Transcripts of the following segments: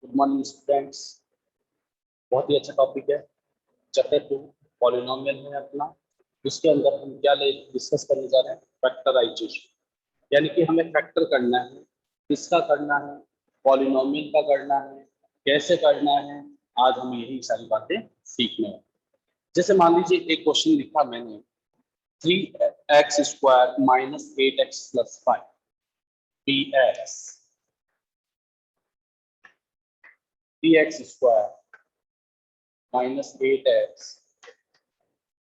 Good morning students. बहुत ही अच्छा topic है। चैप्टर 2 पॉलिनोमियल है अपना। उसके अंदर हम क्या डिस्कस करने जा रहे हैं? फैक्टराइजेशन, यानी कि हमें फैक्टर करना है। किसका करना है? पॉलिनोमियल का करना है। कैसे करना है? आज हम यही सारी बातें सीखने हैं। जैसे मान लीजिए एक क्वेश्चन लिखा मैंने, 3x² minus 8x plus 5 px 3x² minus 8x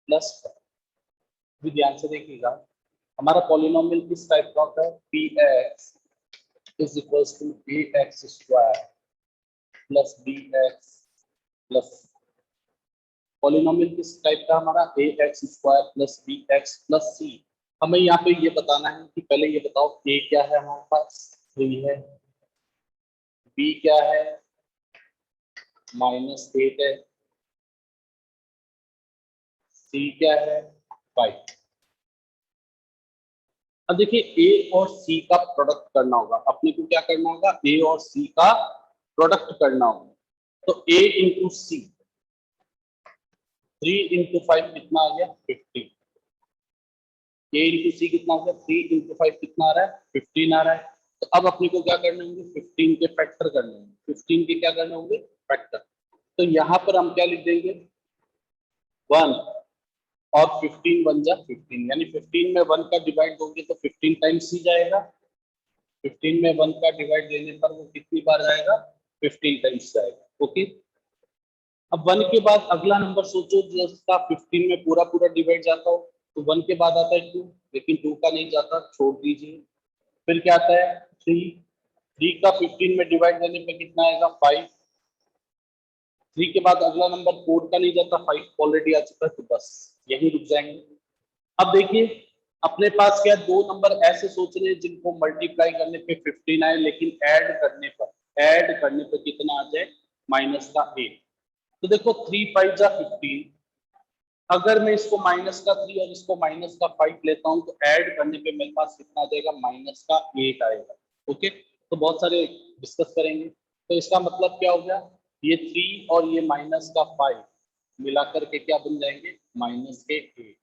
plus 5। भी ध्यान से देखिएगा, हमारा पॉलिनोमियल किस टाइप का होता है? px is equals to ax² plus bx plus. Polynomial किस टाइप का? हमारा ax² plus bx plus c। हमें यहाँ पे ये बताना है कि पहले ये बताओ a क्या है, हमारे पास 3 है, b क्या है -8 है, c क्या है 5। अब देखिए ए और सी का प्रोडक्ट करना होगा। अपने को क्या करना होगा? ए और सी का प्रोडक्ट करना होगा। तो ए इंटू सी, 3 इंटू 5 कितना आ गया? 15। ए इंटू सी कितना आ गया? 3 इंटू 5 कितना आ रहा है? 15 आ रहा है। तो अब अपने को क्या करने होंगे? 15 के फैक्टर करने होंगे। 15 के क्या करने होंगे? फैक्टर। तो यहाँ पर हम क्या लिख देंगे? 1 और 15 1 जा 15, यानी 15 में 1 का डिवाइड दोगे तो 15 टाइम्स ही जाएगा। 15 में 1 का डिवाइड देने पर वो कितनी बार जाएगा? 15 टाइम्स जाएगा। ओके। अब 1 के बाद अगला नंबर सोचो जिसका 15 में पूरा पूरा डिवाइड जाता हो। तो 1 के बाद आता है 2, लेकिन 2 का नहीं जाता, छोड़ दीजिए। फिर क्या आता है? 3। 3 का 15 में डिवाइड देने पे कितना आएगा? 5। 3 के बाद अगला नंबर 4 का नहीं जाता, 5 ऑलरेडी आ चुका है, तो बस यही रुक जाएंगे। अब देखिए, अपने पास क्या दो नंबर ऐसे सोच रहे हैं जिनको मल्टीप्लाई करने पे 15 आए, लेकिन ऐड करने पर कितना आ जाए? -8। तो देखो 3 5 जा 15। अगर मैं इसको -3 और इसको -5 लेता हूं तो ऐड करने पे मेरे पास कितना आ जाएगा? -8 आएगा। ओके, तो बहुत सारे डिस्कस करेंगे। तो इसका मतलब क्या हो गया? ये 3 और ये -5 मिलाकर के क्या बन जाएंगे? -8।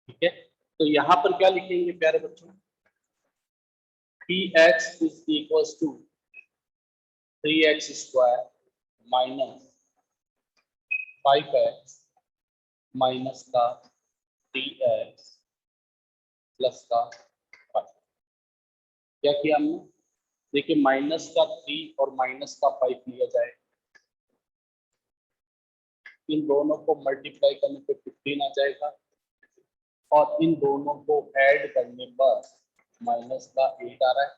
ठीक है, तो यहाँ पर क्या लिखेंगे प्यारे बच्चों? px is equals to 3x² minus 5x minus का 3x प्लस का 5। क्या किया हमने? देखिए, -3 और -5 लिया जाए, इन दोनों को मल्टीप्लाई करने पे 15 आ जाएगा, और इन दोनों को ऐड करने पर -8 आ रहा है।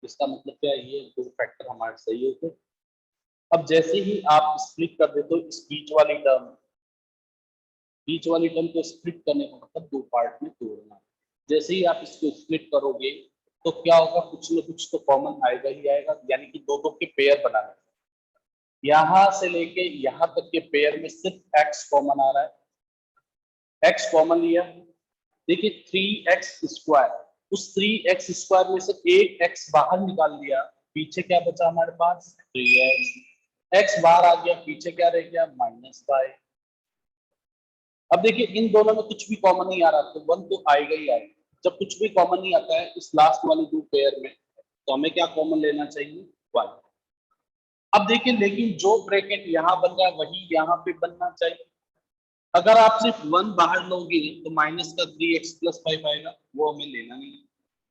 इसका मतलब क्या है? ये दो फैक्टर हमारे सही होते। अब जैसे ही आप स्प्लिट कर देते हो इस बीच वाली टर्म को स्प्लिट करने का मतलब दो पार्ट में तोड़ना। जैसे ही आप इसको स्प्लिट करोगे तो क्या होगा? कुछ ना कुछ तो कॉमन आएगा ही आएगा, यानी कि दो दो के पेयर बनाने। यहां से लेके यहां तक के पेयर में सिर्फ x कॉमन आ रहा है। x कॉमन लिया, देखिए 3x², उस 3x² में से एक x बाहर निकाल दिया, पीछे क्या बचा हमारे पास? 3x। x बाहर आ गया, पीछे क्या रह गया? -5। अब देखिए, इन दोनों में कुछ भी कॉमन नहीं आ रहा, तो 1 तो आएगा ही आएगा। जब कुछ भी कॉमन नहीं आता है इस लास्ट वाली दो पेयर में, तो हमें क्या कॉमन लेना चाहिए? 1। अब देखिए, लेकिन जो ब्रैकेट यहाँ बन रहा है वही यहाँ पे बनना चाहिए। अगर आप सिर्फ 1 बाहर लोगे तो माइनस का 3x प्लस 5 आएगा, वो हमें लेना नहीं है।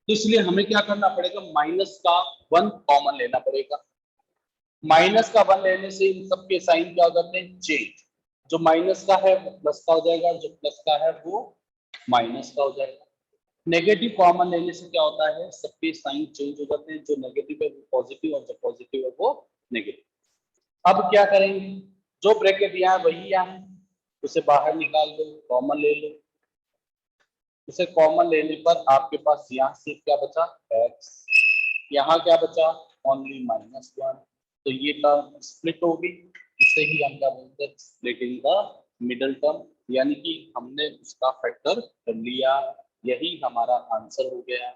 तो इसलिए हमें क्या करना पड़ेगा? माइनस का 1 कॉमन लेना पड़ेगा। माइनस का 1 लेने से इन सबके साइन क्या हो जाते हैं? चेंज। जो माइनस का है वो प्लस का हो जाएगा, जो प्लस का है वो माइनस का हो जाएगा। नेगेटिव कॉमन लेने से क्या होता है? सबके साइन चेंज हो जाते हैं, जो नेगेटिव है वो पॉजिटिव और जो पॉजिटिव है वो नेगेटिव। अब क्या करेंगे? जो ब्रैकेट यहाँ वही यहाँ है, उसे बाहर निकाल दो, कॉमन ले लो। उसे कॉमन लेने पर आपके पास यहाँ से क्या बचा? x। यहाँ क्या बचा? ओनली -1। तो ये टर्म स्प्लिट होगी। इसे ही हम क्या बोलते हैं? स्प्लिटिंग द मिडल टर्म, यानी कि हमने उसका फैक्टर कर लिया। यही हमारा आंसर हो गया।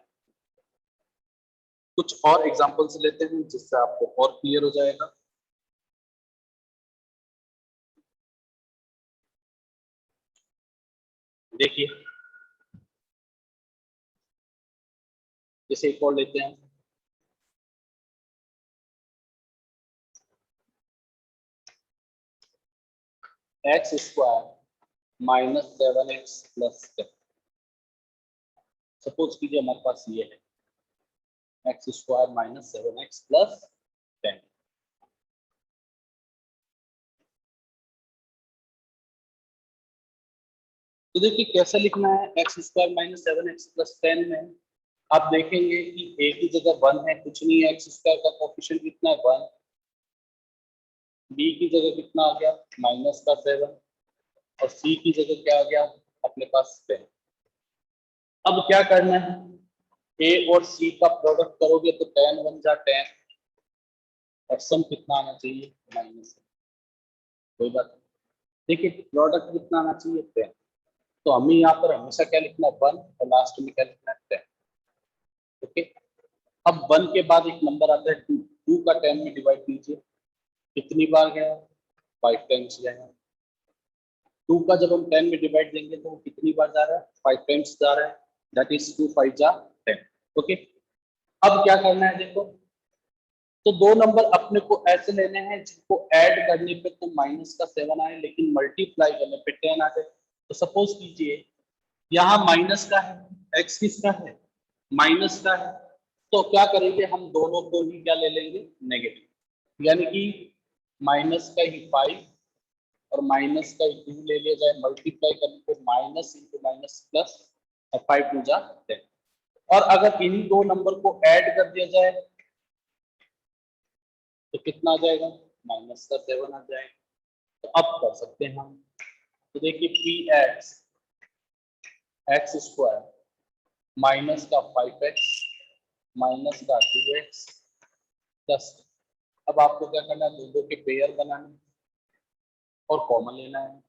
कुछ और एग्जांपल्स लेते हैं जिससे आपको और क्लियर हो जाएगा। देखिए जैसे एक और लेते हैं, x square minus 7x plus 10। Suppose कीजिए हमारे पास ये है x square minus 7x plus 10। तो देखिए कैसे लिखना है x square minus 7x plus 10 में आप देखेंगे कि ए की जगह 1 है, कुछ नहीं है, एक्स स्क्वायर का कोफिशिएंट कितना है 1, बी की जगह कितना आ गया माइनस का 7 और सी की जगह क्या आ गया अपने पास 10। अब क्या करना है, ए और सी का प्रोडक्ट करोगे तो 10 बन जा 10 और सम कितना आना चाहिए माइनस। कोई बात नहीं, देखिए प्रोडक्ट कितना आना चाहिए 10, तो हमें यहाँ पर हमेशा क्या लिखना है 1 और लास्ट में क्या लिखना है 10। ओके, अब 1 के बाद एक नंबर आता है 2, 2 का 10 में डिवाइड कीजिए, कितनी बार गया 5 टाइम्स गया। 2 का जब हम 10 में डिवाइड देंगे तो वो कितनी बार जा रहा है 5 टाइम्स जा रहा है, दैट इज 2 5 जा 10। ओके, अब क्या करना है देखो, तो दो नंबर अपने को ऐसे लेने हैं जिनको ऐड करने पे तो माइनस का 7 आए लेकिन मल्टीप्लाई करने पे 10 आ जाए। तो सपोज कीजिए यहाँ माइनस का है, एक्स किसका है माइनस का है, तो क्या करेंगे हम दोनों को ही क्या ले लेंगे नेगेटिव, यानी कि माइनस का ही 5 और माइनस का ही 2 ले लिया जाए, मल्टीप्लाई करने पे माइनस इंटू माइनस प्लस और 5 टू जा 10। और अगर इन्हीं दो नंबर को ऐड कर दिया जाए तो कितना आ जाएगा माइनस का 7 आ जाएगा। तो अब कर सकते हैं हम, तो देखिए P x x square minus का 5x माइनस का 2x प्लस। अब आपको क्या करना है, दो के पेयर बनाने और कॉमन लेना है।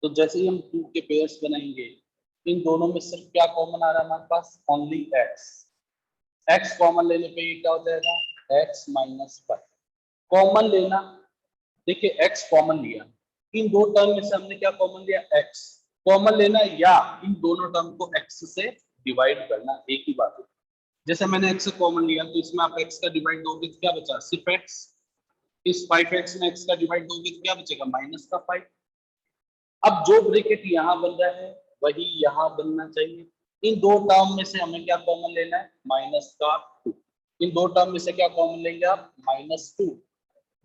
तो जैसे ही हम 2 के पेयर्स बनाएंगे इन दोनों में सिर्फ क्या कॉमन आ रहा है हमारे पास ओनली x, x कॉमन लेने पे ये क्या हो जाएगा x माइनस 5। कॉमन लेना, देखिए x कॉमन लिया, इन दो टर्म में से हमने क्या कॉमन लिया x कॉमन लेना, या इन दोनों टर्म को x से डिवाइड करना, एक ही बात है। जैसे मैंने x से कॉमन लिया तो इसमें आप x का डिवाइड दोगे तो क्या बचा सिर्फ x, इस 5x में x का डिवाइड दोगे तो क्या बचेगा माइनस का 5। अब जो ब्रैकेट यहाँ बन रहा है वही यहाँ बनना चाहिए। इन दो टर्म में से हमें क्या कॉमन लेना है माइनस का 2, इन दो टर्म में से क्या कॉमन लेंगे आप -2।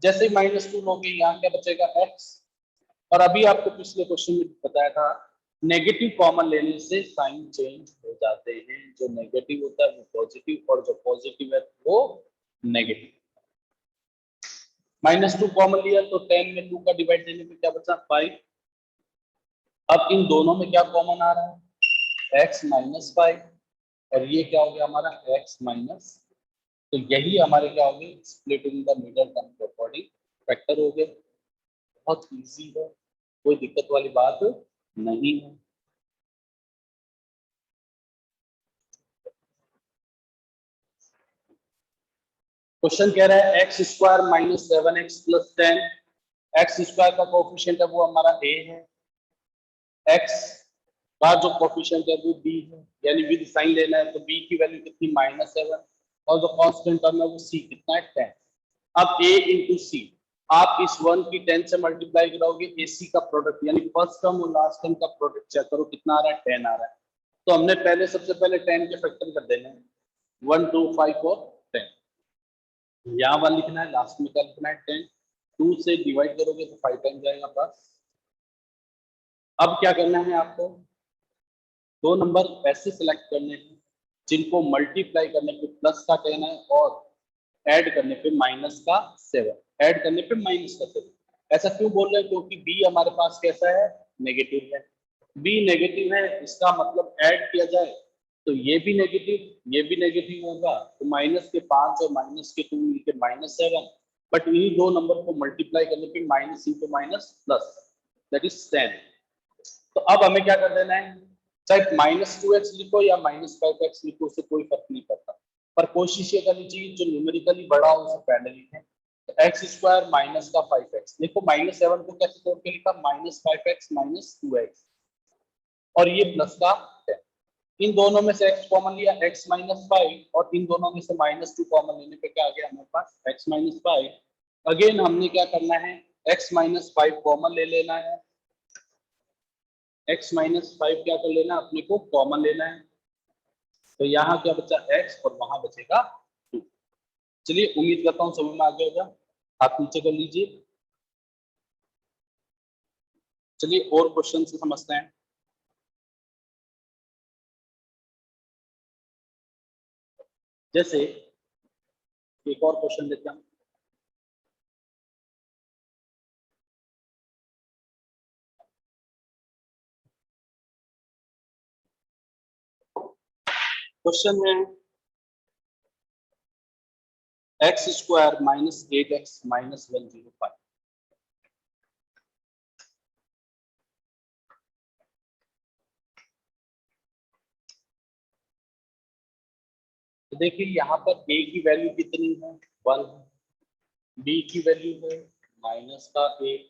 जैसे ही -2 लोगे यहाँ क्या बचेगा x। और अभी आपको पिछले क्वेश्चन में बताया था नेगेटिव कॉमन लेने से साइन चेंज हो जाते हैं, जो नेगेटिव होता है वो पॉजिटिव और जो पॉजिटिव है वो नेगेटिव। -2 कॉमन लिया तो 10 में 2 का डिवाइड देने पे क्या बचा 5। अब इन दोनों में क्या कॉमन आ रहा है x माइनस 5 और ये क्या हो गया हमारा x माइनस, तो यही हमारे क्या हो गए split in the middle term property factor हो गए। बहुत इजी है, कोई दिक्कत वाली बात नहीं है। क्वेश्चन कह रहा है x square minus 7x plus 10, x square का कोफिशिएंट है वो हमारा a है, x का जो कोफिशिएंट है वो b है, यानी विद साइन लेना है तो b की वैल्यू कितनी -7 और जो कांस्टेंट टर्म है वो c कितना है 10। अब a इंटू सी, आप इस 1 की 10 से मल्टीप्लाई कराओगे ac का प्रोडक्ट यानी फर्स्ट टर्म और लास्ट टर्म का प्रोडक्ट चेक करो कितना आ रहा है 10 आ रहा है। तो हमने पहले सबसे पहले 10 के फैक्टर कर देने हैं 1 2 5 और 10, यहाँ 1 लिखना है लास्ट में क्या लिखना है 10, 2 से डिवाइड करोगे तो 5 टाइम जाएगा बस। अब क्या करना है आपको, दो नंबर ऐसे सिलेक्ट करने हैं जिनको मल्टीप्लाई करने पे प्लस का 10 है और ऐड करने पे माइनस का 7, ऐड करने पे माइनस का 7। ऐसा क्यों बोल रहे हैं, क्योंकि बी हमारे पास कैसा है नेगेटिव है, बी नेगेटिव है इसका मतलब ऐड किया जाए तो ये भी नेगेटिव होगा, तो माइनस के 5 और माइनस के 2 मिलके -7, बट इन्हीं दो नंबर को मल्टीप्लाई करने पे minus into minus plus that is 10। तो अब हमें क्या कर देना है, चाहे -2x लिखो या -5x लिखो उससे कोई फर्क नहीं पड़ता, पर कोशिश ये करनी चाहिए जो न्यूमेरिकली बड़ा हो उसे पहले लिखें। तो एक्स स्क्वायर माइनस का 5x, देखो -7 को कैसे तोड़ के लिखा, -5x माइनस 2x, और ये प्लस का है। इन दोनों में से x कॉमन लिया, x -5, और इन दोनों में से -2 कॉमन लेने पे क्या आ गया हमारे पास, x -5। अगेन हमने क्या करना है, x -5 कॉमन ले लेना है, x -5 क्या कर लेना, अपने को कॉमन लेना है। तो यहाँ क्या बचा x और वहां बचेगा 2। चलिए उम्मीद करता हूँ समझ में आ गया होगा, आप नीचे कर लीजिए। चलिए और क्वेश्चन से समझते हैं। जैसे एक और क्वेश्चन लेते हैं। क्वेश्चन है एक्स स्क्वायर -8x -105। तो देखिए यहाँ पर a की वैल्यू कितनी है, 1, b की वैल्यू है माइनस का 8,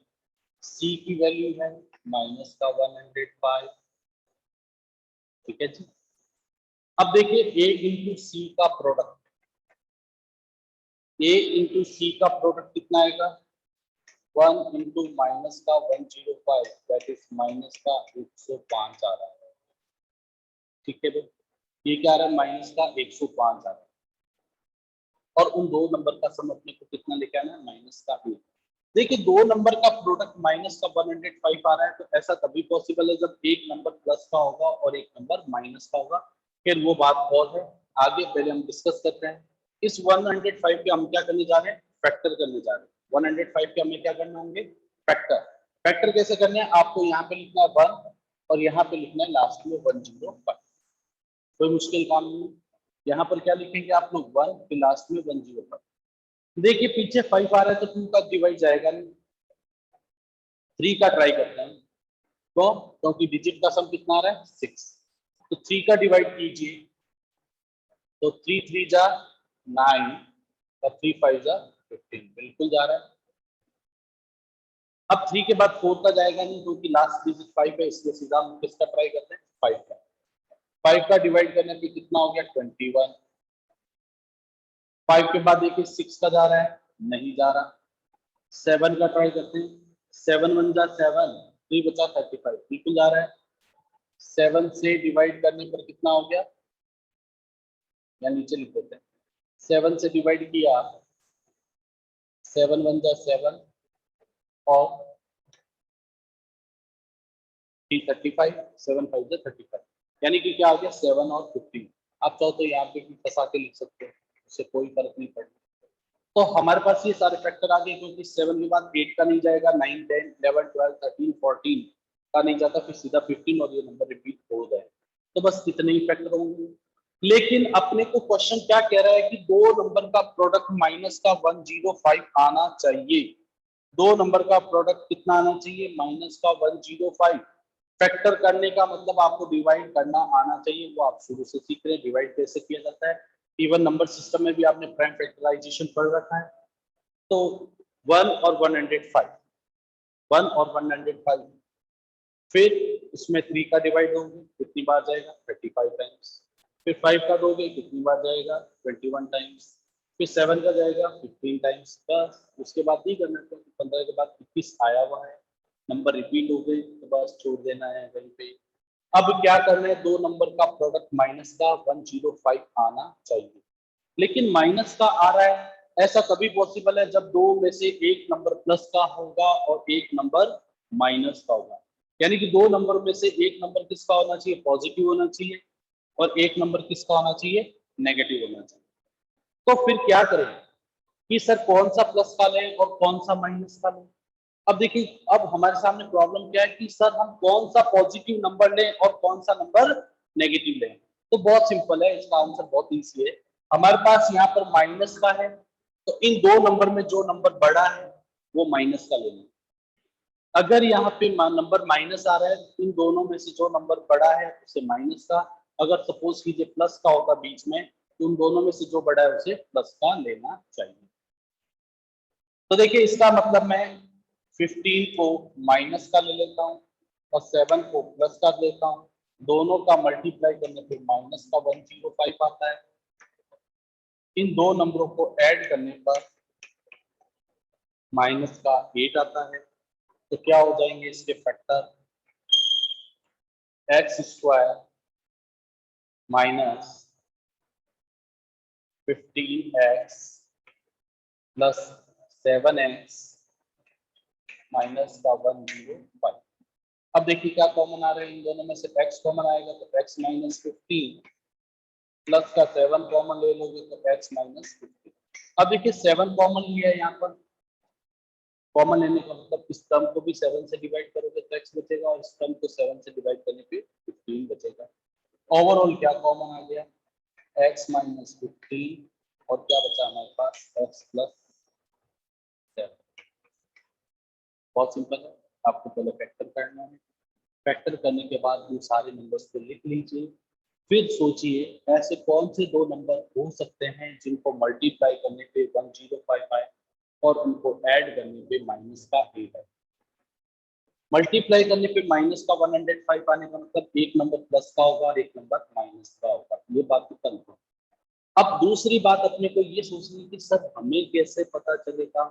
c की वैल्यू है माइनस का 105। ठीक है जी। अब देखिए a इंटू सी का प्रोडक्ट, a इंटू सी का प्रोडक्ट कितना आएगा, 1 इंटू माइनस का 105 दैट इज माइनस का 105 आ रहा है। ठीक है भाई, ये क्या आ रहा है, माइनस का 105 आ रहा है, और उन दो नंबर का सम अपने को कितना लेके आना है, माइनस का 1। देखिए दो नंबर का प्रोडक्ट माइनस का 105 आ रहा है, तो ऐसा तभी पॉसिबल है जब एक नंबर प्लस का होगा और एक नंबर माइनस का होगा। फिर वो बात और है, आगे पहले हम डिस्कस करते हैं। इस 105 के हम क्या करने जा रहे हैं, फैक्टर करने जा रहे हैं। 105 के हमें क्या करना होंगे, फैक्टर। फैक्टर कैसे करने हैं, आपको यहाँ पे लिखना है 1 और यहाँ पे लिखना है लास्ट में 105। कोई मुश्किल काम नहीं है। यहाँ पर क्या लिखेंगे आप लोग, 1 फिर लास्ट में 105। देखिए पीछे 5 आ रहा है तो 2 का डिवाइड जाएगा नहीं, 3 का ट्राई करते हैं। तो क्योंकि डिजिट का सम कितना आ रहा है, 6, तो 3 का डिवाइड कीजिए, तो 3 3 जा 9 और 3 5 जा 15, बिल्कुल जा रहा है। अब 3 के बाद 4 का जाएगा नहीं क्योंकि लास्ट डिजिट 5 है, इसलिए सीधा हम किसका ट्राई करते हैं, 5 का। 5 का डिवाइड करने पे कितना हो गया, 21। 5 के बाद देखिए 6 का जा रहा है, नहीं जा रहा। 7 का ट्राई करते हैं, 7 1 जा 7, 3 बचा 35, बिल्कुल जा रहा है। 7 से डिवाइड करने पर कितना हो गया, या नीचे लिख देते हैं, 7 से डिवाइड किया, 7 1 जा 7 और 35, 7 5 जा 35, यानी कि क्या हो गया, 7 और 15। आप चाहो तो यहाँ पे भी फंसा के लिख सकते हो, उससे कोई फर्क नहीं पड़ता। तो हमारे पास ये सारे फैक्टर आ गए, क्योंकि 7 के बाद 8 का नहीं जाएगा, 9 10 11 12 13 14 का नहीं जाता, फिर सीधा 15 और ये नंबर रिपीट हो जाए। तो बस इतने ही फैक्टर होंगे। लेकिन अपने को क्वेश्चन क्या कह रहा है कि दो नंबर का प्रोडक्ट माइनस का 105 आना चाहिए। दो नंबर का प्रोडक्ट कितना आना चाहिए, माइनस का 105। फैक्टर करने का मतलब आपको डिवाइड करना आना चाहिए, वो आप शुरू से सीख रहे हैं डिवाइड कैसे किया जाता है। इवन नंबर सिस्टम में भी आपने प्राइम फैक्टराइजेशन पढ़ रखा है। तो 1 और 105, 1 और 105, फिर इसमें 3 का डिवाइड होंगे, कितनी बार जाएगा, 35 टाइम्स। फिर 5 का दोगे, कितनी बार जाएगा, 21 टाइम्स। फिर 7 का जाएगा 15 टाइम्स। बस उसके बाद नहीं करना, क्योंकि 15 के बाद 21 आया हुआ है, नंबर रिपीट हो गए, तो बस छोड़ देना है वहीं पे। अब क्या करना है, दो नंबर का प्रोडक्ट माइनस का 105 आना चाहिए, लेकिन माइनस का आ रहा है। ऐसा कभी पॉसिबल है जब दो में से एक नंबर प्लस का होगा और एक नंबर माइनस का होगा, यानी कि दो नंबर में से एक नंबर किसका होना चाहिए, पॉजिटिव होना चाहिए, और एक नंबर किसका होना चाहिए, नेगेटिव होना चाहिए। तो फिर क्या करें कि सर कौन सा प्लस का लें और कौन सा माइनस का लें। अब देखिए, अब हमारे सामने प्रॉब्लम क्या है कि सर हम कौन सा पॉजिटिव नंबर लें और कौन सा नंबर नेगेटिव लें। तो बहुत सिंपल है, इसका आंसर बहुत ईजी है। हमारे पास यहाँ पर माइनस का है, तो इन दो नंबर में जो नंबर बड़ा है वो माइनस का लेना। अगर यहाँ पे नंबर माइनस आ रहा है, इन दोनों में से जो नंबर बड़ा है उसे माइनस का, अगर सपोज कीजिए प्लस का होगा बीच में, तो उन दोनों में से जो बड़ा है उसे प्लस का लेना चाहिए। तो देखिए इसका मतलब मैं 15 को माइनस का ले लेता हूँ और 7 को प्लस का लेता हूँ, दोनों का मल्टीप्लाई करने पे माइनस का 105 आता है। इन दो नंबरों को ऐड करने पर माइनस का 8 आता है। तो क्या हो जाएंगे इसके factor, x square minus 15x plus 7x minus का 105। अब देखिए क्या कॉमन आ रहा है इन दोनों में से, x कॉमन आएगा तो x माइनस 15 प्लस का 7 कॉमन ले लोगे तो x माइनस 15। अब देखिए 7 कॉमन लिया है यहाँ पर, कॉमन लेने का मतलब इस टर्म को भी 7 से डिवाइड करोगे तो x बचेगा और इस टर्म को 7 से डिवाइड करने पे 15 बचेगा। ओवरऑल क्या कॉमन आ गया, x माइनस 15 और क्या बचा हमारे पास x प्लस 7। बहुत सिंपल है, आपको पहले फैक्टर करना है, फैक्टर करने के बाद ये सारे नंबर्स को लिख लीजिए, फिर सोचिए ऐसे कौन से दो नंबर हो सकते हैं जिनको मल्टीप्लाई करने पे 1055 आए और उनको ऐड करने पे माइनस का 8 है। मल्टीप्लाई करने पे माइनस का 105 आने का मतलब एक नंबर प्लस का होगा और एक नंबर माइनस का होगा, ये बात तो कंफर्म। अब दूसरी बात अपने को ये सोचनी कि सर हमें कैसे पता चलेगा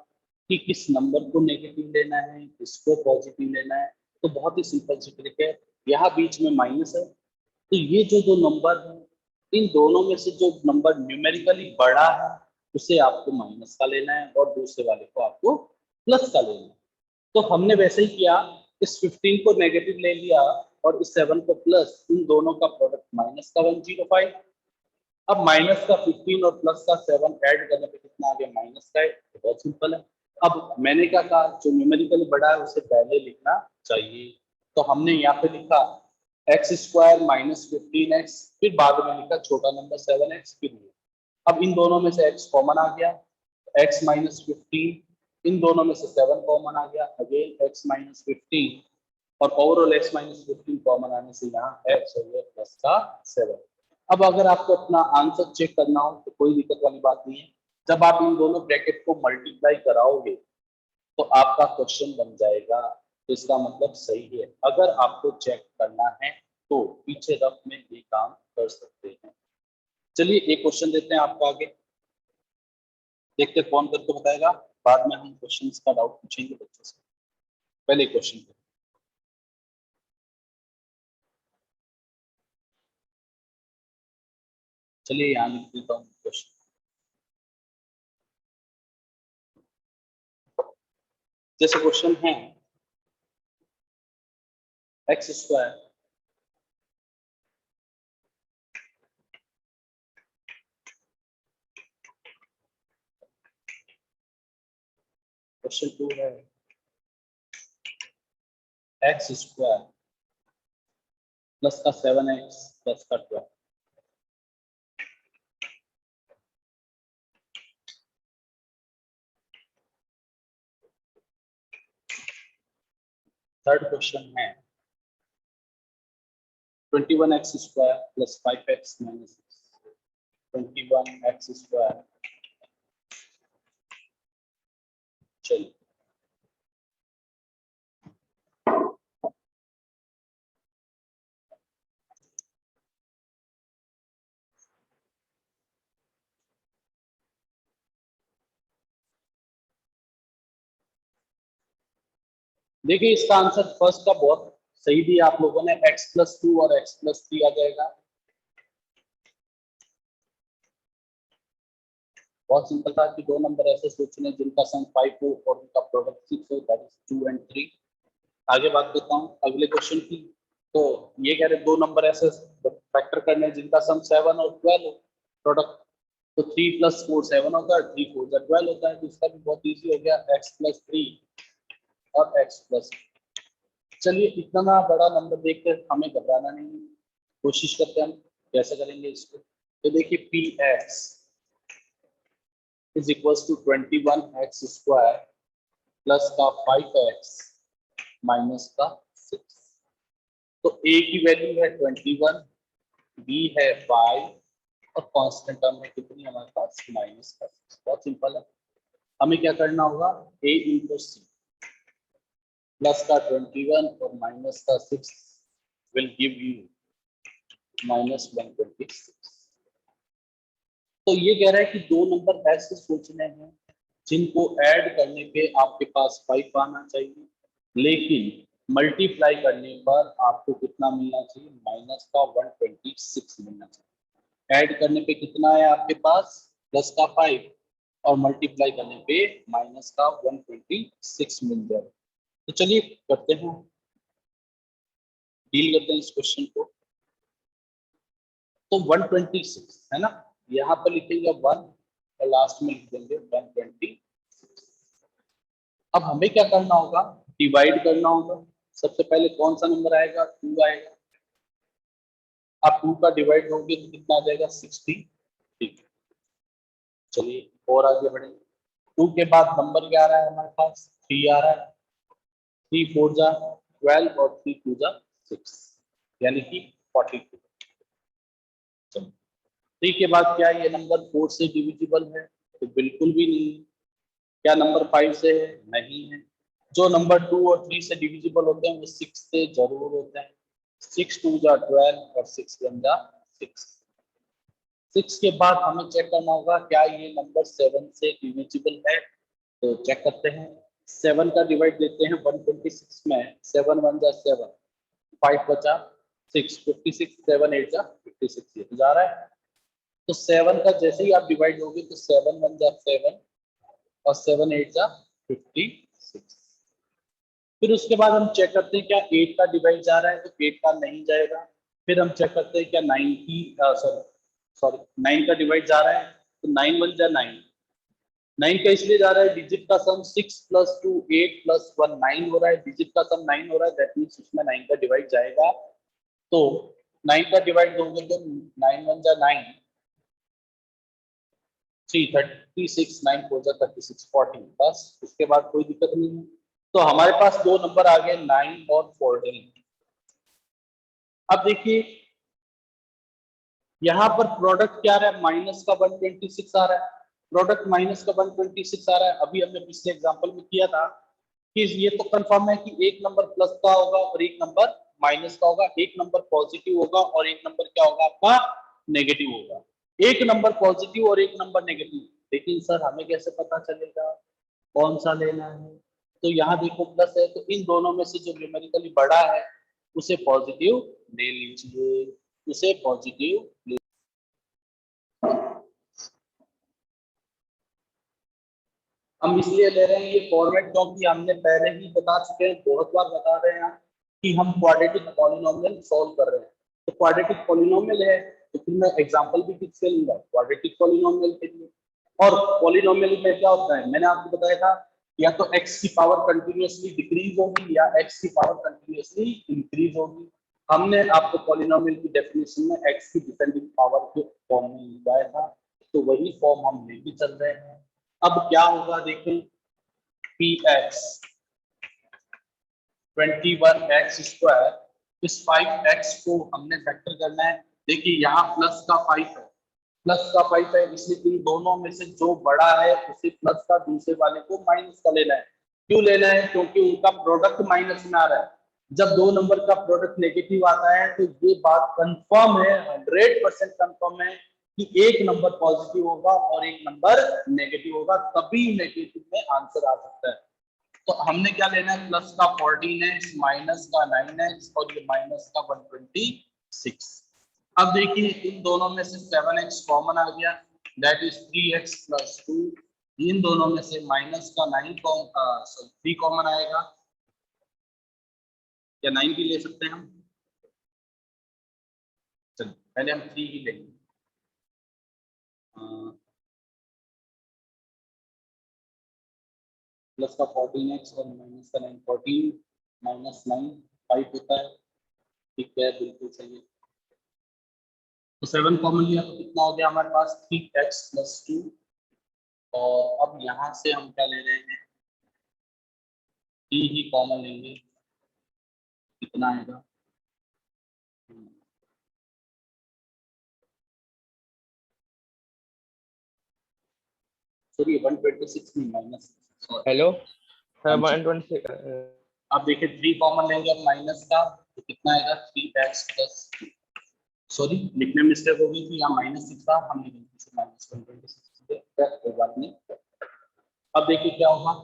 कि किस नंबर को नेगेटिव लेना है किसको पॉजिटिव लेना है। तो बहुत ही सिंपल सी ट्रिक है, यहाँ बीच में माइनस है तो ये जो दो नंबर है इन दोनों में से जो नंबर न्यूमेरिकली बड़ा है उसे आपको माइनस का लेना है और दूसरे वाले को आपको प्लस का लेना है। तो हमने वैसे ही किया, इस 15 को नेगेटिव ले लिया और इस 7 को प्लस, इन दोनों का प्रोडक्ट माइनस का 105। अब माइनस का 15 और प्लस का 7 ऐड करने पे कितना आ गया, माइनस का 8। तो बहुत सिंपल है। अब मैंने क्या कहा, जो न्यूमेरिकली बड़ा है उसे पहले लिखना चाहिए, तो हमने यहाँ पे लिखा एक्स स्क्वायर माइनस 15x, फिर बाद में लिखा छोटा नंबर 7x, फिर अब इन दोनों में से x कॉमन आ गया, x माइनस 15, इन दोनों में से 7 कॉमन आ गया, अगेन x माइनस 15 और ओवरऑल x माइनस 15 कॉमन आने से यहाँ x हो गया प्लस का 7। अब अगर आपको अपना आंसर चेक करना हो तो कोई दिक्कत वाली बात नहीं है, जब आप इन दोनों ब्रैकेट को मल्टीप्लाई कराओगे तो आपका क्वेश्चन बन जाएगा, तो इसका मतलब सही है। अगर आपको चेक करना है तो पीछे रफ में ये काम कर सकते हैं। चलिए एक क्वेश्चन देते हैं आपको आगे, देखते कौन करके बताएगा, बाद में हम क्वेश्चंस का डाउट पूछेंगे बच्चों से। पहले क्वेश्चन चलिए यहाँ लिख देता हूँ क्वेश्चन। जैसे क्वेश्चन है एक्स स्क्वायर क्वेश्चन 2 है एक्स स्क्वायर प्लस का 7x प्लस का 12। थर्ड क्वेश्चन है 21x square plus 5x minus 21x square. चलिए देखिए इसका आंसर फर्स्ट का बहुत सही दिया आप लोगों ने, x प्लस 2 और x प्लस 3 आ जाएगा। बहुत सिंपल था कि दो नंबर ऐसे सोचने जिनका सम 5 हो और उनका प्रोडक्ट 6 हो, दैट इज 2 एंड 3। आगे बात करता हूँ अगले क्वेश्चन की। तो ये कह रहे दो नंबर ऐसे फैक्टर करने जिनका सम 7 और 12 हो प्रोडक्ट, तो 3 प्लस 4 7 होता है, 3 4 12 होता है, तो इसका भी बहुत इजी हो गया, x प्लस 3 और x प्लस। चलिए इतना बड़ा नंबर देखकर हमें घबराना नहीं है, कोशिश करते हैं हम कैसे करेंगे इसको। तो देखिए P X is equal to 21x square plus का 5x माइनस का 6। तो a की वैल्यू है 21, b है 5 और कांस्टेंट टर्म में कितनी हमारे पास माइनस का 6। बहुत सिंपल है। हमें क्या करना होगा, a इंटू सी, प्लस का 21 और माइनस का 6 विल गिव यू माइनस 126। तो ये कह रहा है कि दो नंबर ऐसे सोचने हैं जिनको ऐड करने पे आपके पास 5 आना चाहिए, लेकिन मल्टीप्लाई करने पर आपको कितना मिलना चाहिए, माइनस का 126 मिलना चाहिए। ऐड करने पे कितना है आपके पास, प्लस का 5, और मल्टीप्लाई करने पे माइनस का 126 मिल जाए। तो चलिए करते हैं, डील करते हैं इस क्वेश्चन को। तो 126 है ना, यहाँ पर लिखेंगे 1 और लास्ट में लिख देंगे 126। अब हमें क्या करना होगा, डिवाइड करना होगा। सबसे पहले कौन सा नंबर आएगा, 2 आएगा। आप 2 का डिवाइड होंगे तो कितना आ जाएगा, 60। ठीक है, चलिए और आगे बढ़े। 2 के बाद नंबर क्या आ रहा है हमारे पास, 3 आ रहा है। 3 4 जा 12 और 3 2 जा 6, यानी कि 42। चलो 3 के बाद क्या ये नंबर 4 से डिविजिबल है, तो बिल्कुल भी नहीं है। क्या नंबर 5 से है, नहीं है। जो नंबर 2 और 3 से डिविजिबल होते हैं वो 6 से जरूर होते हैं। 6 2 जा 12 और 6 1 जा 6। 6 के बाद हमें चेक करना होगा क्या ये नंबर 7 से डिविजिबल है, तो चेक करते हैं। 7 का डिवाइड देते हैं 126 में, 7 1 जा 7, 5 बचा 6, 56, 7 8 जा 56, ये तो जा रहा है। तो 7 का जैसे ही आप डिवाइड होगे तो 7 1 जा 7 और 7 8 जा 56। फिर उसके बाद हम चेक करते हैं क्या 8 का डिवाइड जा रहा है, तो 8 का नहीं जाएगा। फिर हम चेक करते हैं क्या 9 की सॉरी सॉरी 9 का डिवाइड जा रहा है, तो 9 1 जा 9। 9 का इसलिए जा रहा है, डिजिट का सम 6 प्लस 2 8 प्लस 1 9 हो रहा है, डिजिट का सम 9 हो रहा है, दैट मीन्स उसमें 9 का डिवाइड जाएगा। तो 9 का डिवाइड दोगे तो 9 1 जा 9, 3 36, 9 4 जा 36, 40, बस उसके बाद कोई दिक्कत नहीं है। तो हमारे पास दो नंबर आ गए 9 और 14। अब देखिए यहाँ पर प्रोडक्ट क्या आ रहा है, माइनस का 126 आ रहा है। प्रोडक्ट माइनस का 126 आ रहा है। अभी हमने पिछले एग्जांपल में किया था कि ये तो कंफर्म है कि एक नंबर प्लस का होगा और एक नंबर माइनस का होगा, एक नंबर पॉजिटिव होगा और एक नंबर क्या होगा आपका, नेगेटिव होगा। एक नंबर पॉजिटिव और एक नंबर नेगेटिव, लेकिन सर हमें कैसे पता चलेगा कौन सा लेना है। तो यहाँ देखो प्लस है, तो इन दोनों में से जो न्यूमेरिकली बड़ा है उसे पॉजिटिव ले लीजिए, उसे पॉजिटिव ले। हम इसलिए ले रहे हैं ये फॉर्मेट क्योंकि हमने पहले ही बता चुके हैं, बहुत बार बता रहे हैं कि हम क्वाड्रेटिक पॉलिनोमियल सॉल्व कर रहे हैं। तो क्वाड्रेटिक पॉलिनोमियल है तो फिर मैं एग्जांपल भी किससे लूंगा, क्वाड्रेटिक पॉलिनोमियल के लिए। और पॉलिनोमियल में क्या होता है, मैंने आपको बताया था, या तो x की पावर कंटिन्यूअसली डिक्रीज होगी या x की पावर कंटिन्यूअसली इंक्रीज होगी। हमने आपको पॉलिनोमियल की डेफिनेशन में x की डिपेंडिंग पावर के फॉर्म में लिखवाया था, तो वही फॉर्म हम लेके चल रहे हैं। अब क्या होगा देखें, px 21x स्क्वायर, इस 5x को हमने फैक्टर करना है। देखिए यहाँ प्लस का 5 है, प्लस का 5 है, इसलिए इन दोनों में से जो बड़ा है उसे प्लस का, दूसरे वाले को माइनस का लेना है। क्यों लेना है, क्योंकि उनका प्रोडक्ट माइनस में आ रहा है। जब दो नंबर का प्रोडक्ट नेगेटिव आता है तो ये बात कंफर्म है, 100% कंफर्म है कि एक नंबर पॉजिटिव होगा और एक नंबर नेगेटिव होगा, तभी नेगेटिव में आंसर आ सकता है। तो हमने क्या लेना है, प्लस का 14x माइनस का 9x और ये माइनस का 126। अब देखिए इन दोनों में से 7x कॉमन आ गया, दैट इज 3x प्लस 2। इन दोनों में से माइनस का 3 कॉमन आएगा, या 9 भी ले सकते हैं हम। चलिए पहले हम 3 ही लेंगे। प्लस का 14x और माइनस का 9, 14 माइनस 9 5 होता है। ठीक है, बिल्कुल सही है। तो 7 कॉमन लिया तो कितना हो गया हमारे पास, 3x प्लस 2। और अब यहाँ से हम क्या ले रहे हैं, 3 ही कॉमन लेंगे, कितना आएगा, सॉरी 126 नहीं माइनस। हेलो हाँ जी। 126 अब देखिए 3 कॉमन लेंगे अब माइनस का, तो कितना आएगा 3x प्लस, सॉरी लिखने में मिस्टेक हो गई थी, यहाँ माइनस 6 था, हमने माइनस 126 कोई बात नहीं। अब देखिए क्या होगा,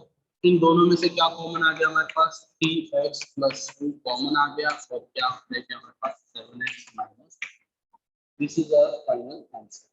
इन दोनों में से क्या कॉमन आ गया हमारे पास, 3x प्लस 2 कॉमन आ गया, और क्या रह गया हमारे पास 7x minus, this is our final answer.